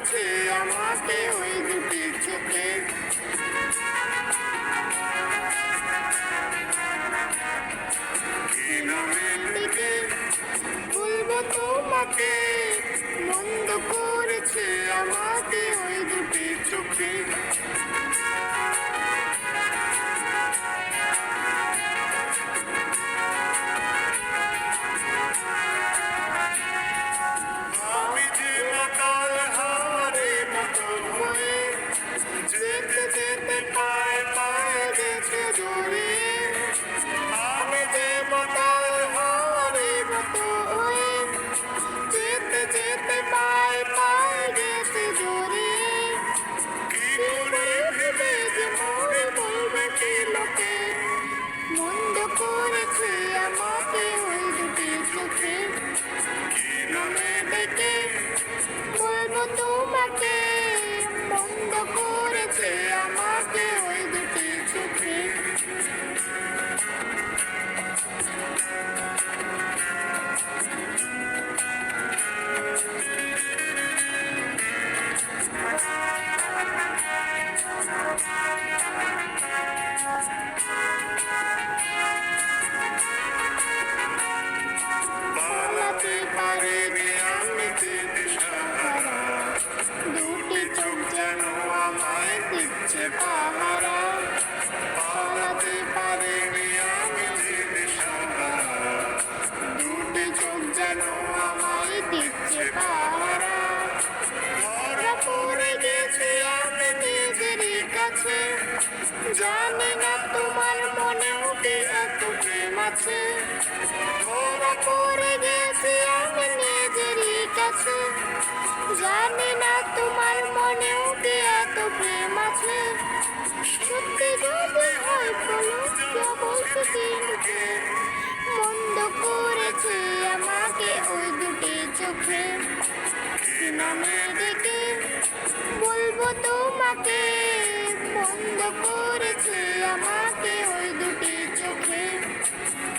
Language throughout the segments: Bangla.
করেছে আমাকে ওই দুটি চোখে। কি নামে ডেকে বলবো তোমাকে, মন্দ করেছে আমাকে ওই দুটি চোখে। আমি যে মাতাল হাওয়ারের মতো হয়ে যেতে যেতে পায়ে পায়ে গেছে জড়িয়ে। আমি যে মাতাল হাওয়ারের মতো হয়ে যেতে যেতে পায়ে পায়ে গেছে জড়িয়ে। কি করে ভেবে যে মরে বলবে কি লোকে, মন্দ করেছে আমাকে ওই দুটি চোখে। কি নামে ডেকে বলবো তোমাকে, মন্দ করেছে আমাকে ওই দুটি চোখে। পালাতে পারিনি আমি যে দিশাহারা, দুটি চোখ যেন আমায় দিচ্ছে পাহারা। পালাতে পারিনি আমি যে দিশাহারা, দুটি চোখ যেন আমায় দিচ্ছে পাহারা। ধরা পড়ে গেছে আমি নিজেরই কাছে, জানি না তোমার মনেও কি এত প্রেম আছে। ধরা পড়ে গেছে আমি নিজেরই কাছে, জানি না তোমার মনেও কি এত প্রেম আছে। সত্যি যদি হয় বলো বলতে দিনকে, মন্দ করেছে আমাকে ওই দুটি চোখে। কি নামে ডেকে বলবো তোমাকে, মন্দ করেছে আমাকে ওই দুটি চোখে।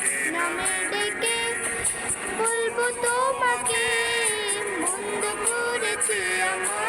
কি নামে ডেকে বলবো তোমাকে, মন্দ করেছে আমাকে।